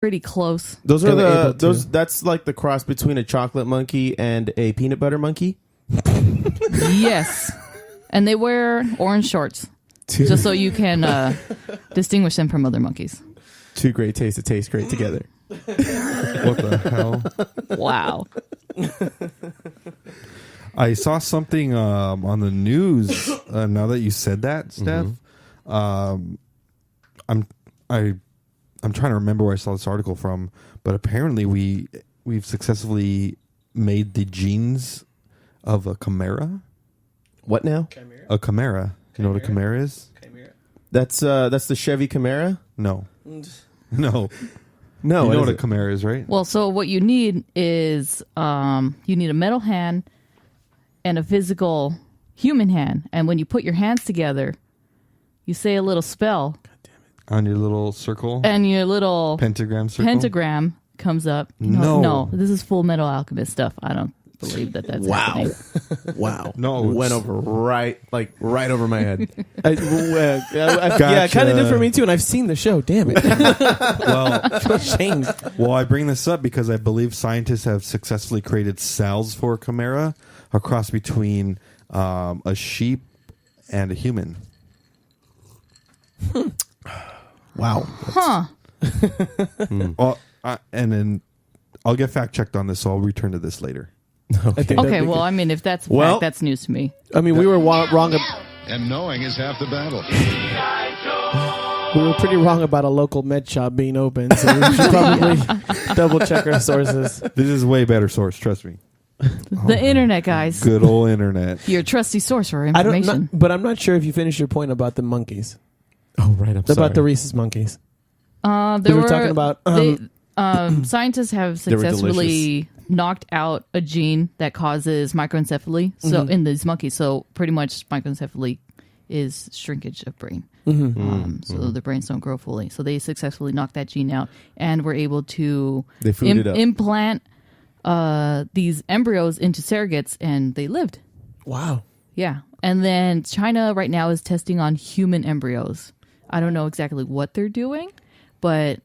pretty close. Those are that's like the cross between a chocolate monkey and a peanut butter monkey. Yes. And they wear orange shorts just so you can distinguish them from other monkeys. Two great tastes that taste great together. What the hell? Wow. I saw something on the news. Now that you said that, Steph, I'm trying to remember where I saw this article from, but apparently we've successfully made the genes of a chimera. What now? Chimera? A chimera. You know what a chimera is? Chimera. That's the Chevy Camaro? No. No. You know what a chimera is, right? Well, so what you need is you need a metal hand and a physical human hand. And when you put your hands together, you say a little spell. On your little circle? And your little pentagram comes up. No, this is Full Metal Alchemist stuff. I don't believe that's happening. Wow. No, it went over right over my head. Yeah, it kind of did for me too, and I've seen the show. Damn it. Well, shame. Well, I bring this up because I believe scientists have successfully created cells for a chimera, a cross between a sheep and a human. Wow. Huh. And then I'll get fact checked on this, so I'll return to this later. Okay, well, I mean, if that's a fact, that's news to me. I mean, we were wrong. And knowing is half the battle. We were pretty wrong about a local med shop being open, so we should probably double check our sources. This is a way better source, trust me. The internet, guys. Good old internet. Your trusty source for information. But I'm not sure if you finished your point about the monkeys. Oh, right. I'm sorry. About the rhesus monkeys. We were talking about... scientists have successfully knocked out a gene that causes microencephaly in these monkeys. So pretty much microencephaly is shrinkage of brain. So the brains don't grow fully. So they successfully knocked that gene out and were able to implant these embryos into surrogates, and they lived. Wow. Yeah. And then China right now is testing on human embryos. I don't know exactly what they're doing, but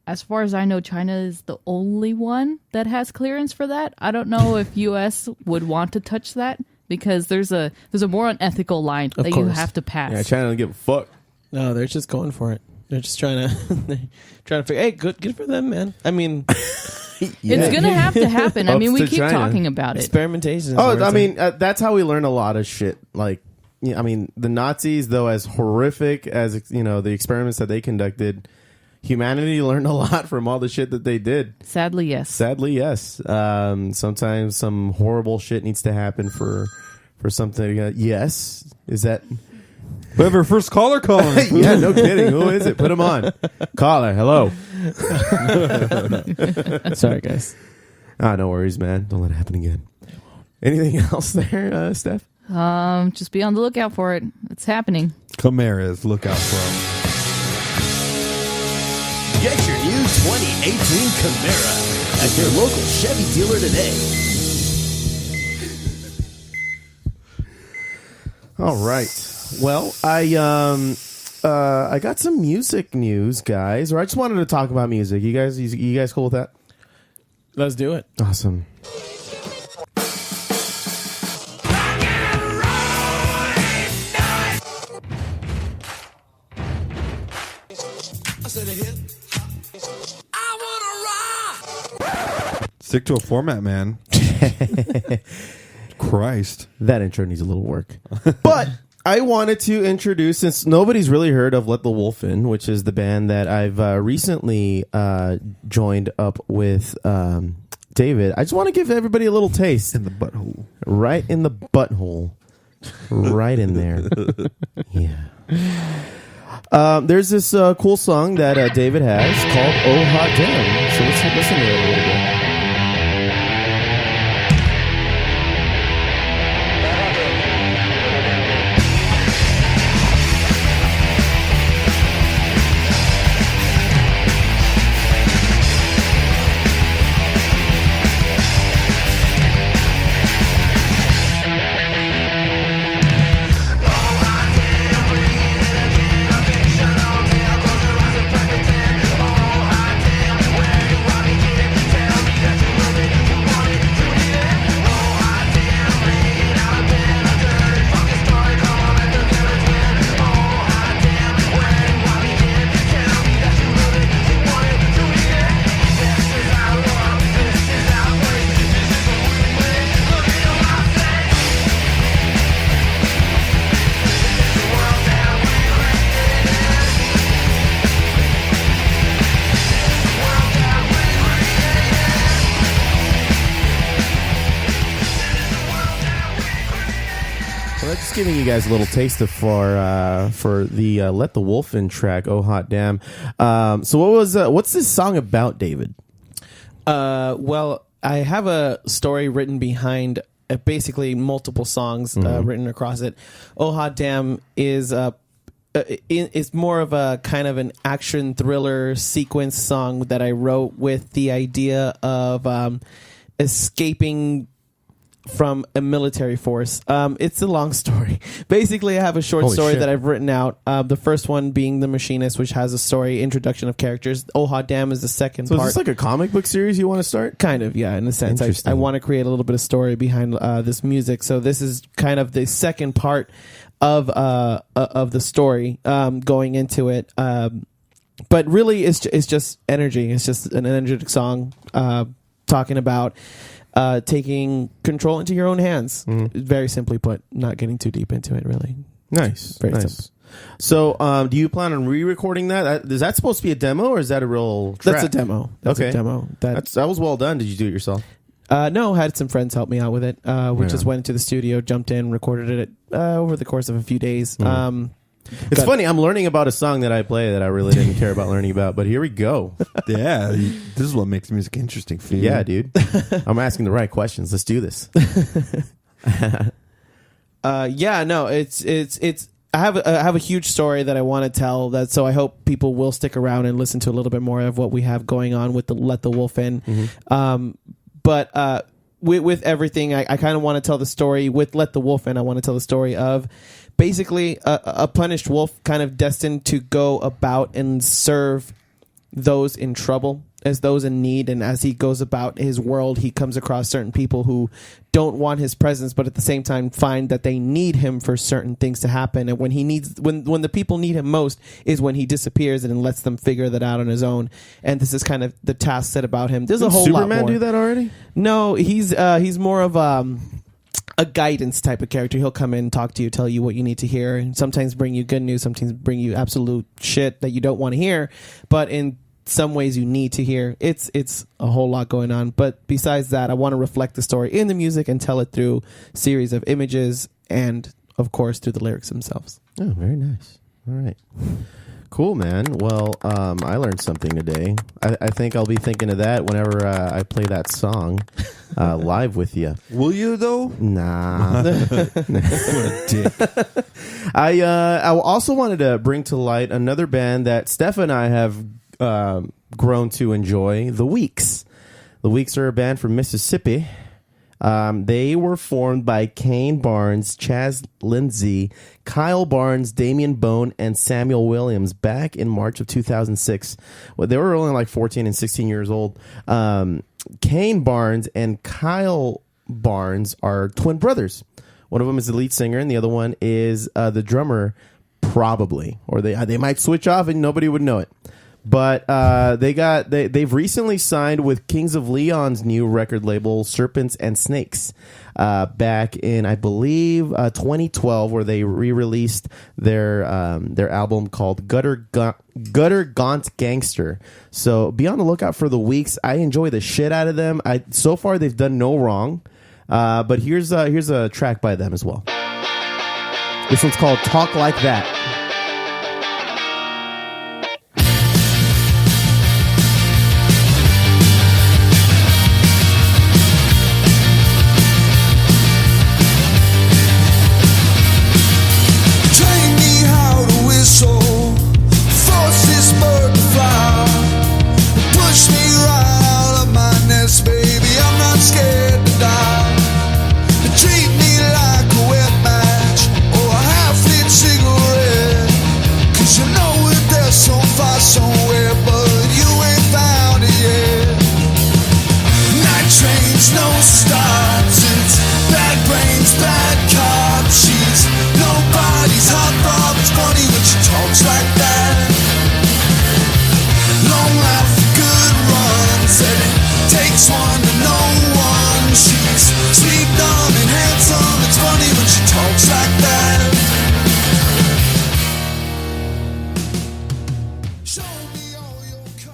as far as I know, China is the only one that has clearance for that. I don't know if U.S. would want to touch that because there's a more unethical line that you have to pass. Yeah, China don't give a fuck. No, they're just going for it. They're just trying to figure. Hey, good for them, man. I mean, it's gonna have to happen. I mean, we keep talking about it. Experimentation. Oh, I mean, that's how we learn a lot of shit. Like, I mean, the Nazis, though, as horrific as the experiments that they conducted. Humanity learned a lot from all the shit that they did. Sadly, yes. Sometimes some horrible shit needs to happen for something. Yes. Is that... We have our first caller calling. Yeah, no kidding. Who is it? Put him on. Caller, hello. Sorry, guys. No worries, man. Don't let it happen again. Anything else there, Steph? Just be on the lookout for it. It's happening. Chimeras, look out for them. Get your new 2018 Camaro at your local Chevy dealer today. All right. Well, I got some music news, guys. Or I just wanted to talk about music. You guys cool with that? Let's do it. Awesome. Stick to a format, man. Christ. That intro needs a little work. But I wanted to introduce, since nobody's really heard of Let the Wolf In, which is the band that I've recently joined up with Dayvid. I just want to give everybody a little taste. In the butthole. Right in the butthole. Right in there. Yeah. There's this cool song that Dayvid has called Oh Hot Damn. So let's listen to it a little bit. giving you guys a little taste of for the Let the Wolf In track. Oh hot damn! So what's this song about, Dayvid? Well, I have a story written behind basically multiple songs written across it. Oh hot damn is it's more of a kind of an action thriller sequence song that I wrote with the idea of escaping from a military force. It's a long story. Basically, I have a short story that I've written out. The first one being The Machinist, which has a story introduction of characters. Oh hot damn is the second part. So is this like a comic book series you want to start? Kind of, yeah, in a sense. I want to create a little bit of story behind this music. So this is kind of the second part of the story going into it. But really, it's just energy. It's just an energetic song talking about taking control into your own hands. Very simply put, not getting too deep into it, really. Nice. Very nice. simple. So do you plan on re-recording that? Is that supposed to be a demo, or is that a real track? That's a demo. That's a demo. That was well done. Did you do it yourself? No, had some friends help me out with it. We just went into the studio, jumped in, recorded it over the course of a few days. It's funny. I'm learning about a song that I play that I really didn't care about learning about, but here we go. Yeah, this is what makes music interesting for you. Yeah, dude. I'm asking the right questions. Let's do this. Yeah, no, it's. I have a huge story that I want to tell. So I hope people will stick around and listen to a little bit more of what we have going on with the Let the Wolf In. But with everything, I kind of want to tell the story with Let the Wolf In. I want to tell the story of basically a punished wolf kind of destined to go about and serve those in trouble, as those in need. And as he goes about his world, he comes across certain people who don't want his presence, but at the same time find that they need him for certain things to happen. And when the people need him most is when he disappears and lets them figure that out on his own. And this is kind of the task set about him. There's a whole lot more. Superman do that already? No, he's more of a guidance type of character. He'll come in, talk to you, tell you what you need to hear, and sometimes bring you good news, sometimes bring you absolute shit that you don't want to hear. But in some ways you need to hear. It's a whole lot going on. But besides that, I want to reflect the story in the music and tell it through a series of images and, of course, through the lyrics themselves. Oh, very nice. All right. Cool, man. Well, I learned something today. I think I'll be thinking of that whenever I play that song live with you. Will you, though? Nah. What a dick. I also wanted to bring to light another band that Steph and I have grown to enjoy, The Weeks. The Weeks are a band from Mississippi. They were formed by Kane Barnes, Chaz Lindsay, Kyle Barnes, Damian Bone, and Samuel Williams back in March of 2006. Well, they were only like 14 and 16 years old. Kane Barnes and Kyle Barnes are twin brothers. One of them is the lead singer, and the other one is the drummer, probably. Or they might switch off and nobody would know it. But they've recently signed with Kings of Leon's new record label, Serpents and Snakes, back in, I believe, 2012, where they re-released their album called Gutter Gaunt Gangster. So be on the lookout for The Weeks. I enjoy the shit out of them. So far they've done no wrong. But here's a track by them as well. This one's called Talk Like That.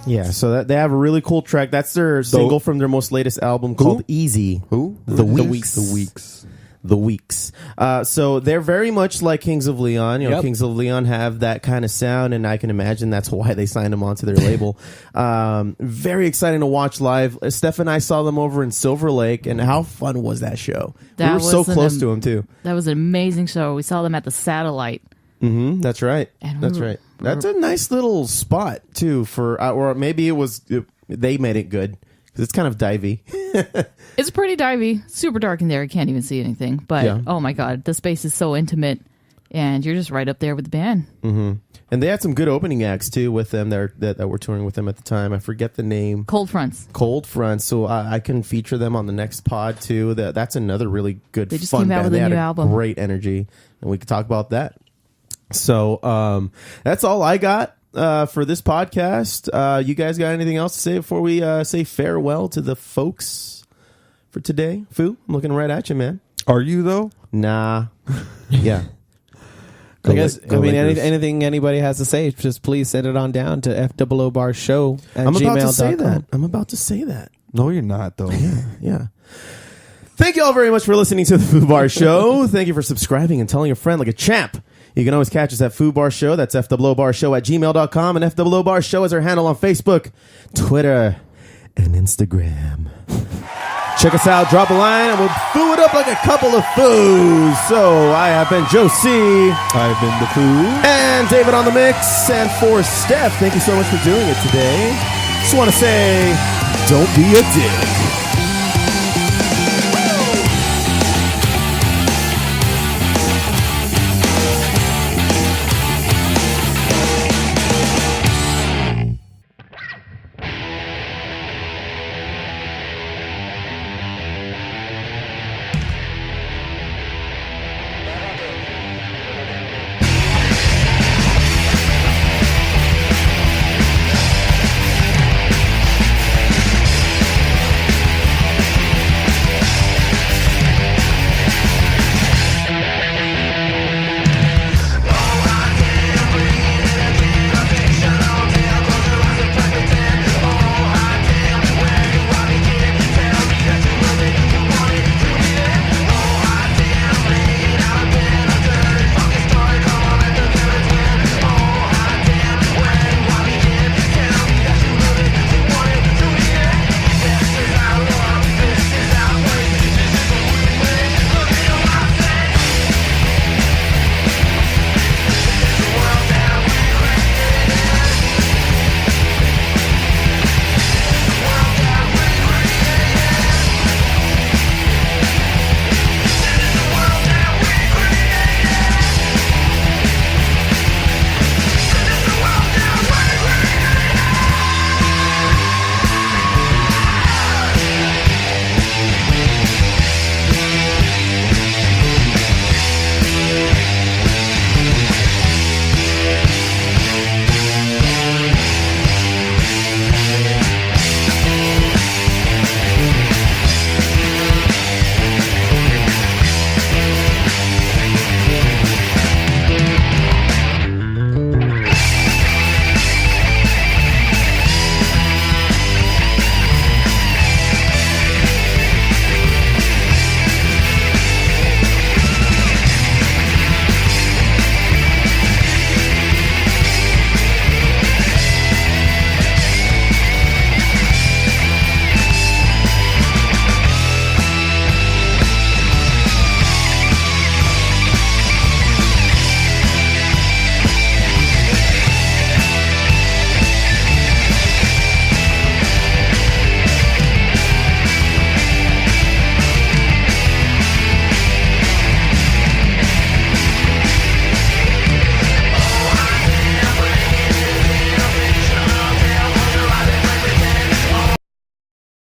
Yeah, so they have a really cool track. That's their single from their most latest album called Easy. Who? The Weeks. The Weeks. the Weeks. So they're very much like Kings of Leon. You know, Yep. Kings of Leon have that kind of sound, and I can imagine that's why they signed them onto their label. Very exciting to watch live. Steph and I saw them over in Silver Lake, and how fun was that show? We were so close to them, too. That was an amazing show. We saw them at the Satellite. Mm-hmm, that's right. And That's right. That's a nice little spot, too, for, or maybe they made it good, because it's kind of divey. It's pretty divey, super dark in there. You can't even see anything. But oh my god, the space is so intimate, and you're just right up there with the band. Mm-hmm. And they had some good opening acts too with them that were touring with them at the time. I forget the name. Cold Fronts. Cold Fronts. So I can feature them on the next pod too. That's another really good. They just fun came out band. with They a had new album. Great energy, and we could talk about that. So that's all I got for this podcast. You guys got anything else to say before we say farewell to the folks for today? Foo, I'm looking right at you, man. Are you though? Nah. Yeah. I guess. Go I mean, Lakers. anything anybody has to say, just please send it on down to FOOBarshow@gmail.com. I'm about to say that. I'm about to say that. No, you're not though. Yeah. Thank you all very much for listening to the Foo Bar Show. Thank you for subscribing and telling a friend like a champ. You can always catch us at Foo Bar Show. That's FOOBarshow@gmail.com. And FOO Show is our handle on Facebook, Twitter, and Instagram. Check us out, drop a line, and we'll foo it up like a couple of foos. So I have been Josie. I've been the Foo. And Dayvid on the mix. And for Steph, thank you so much for doing it today. Just want to say, don't be a dick.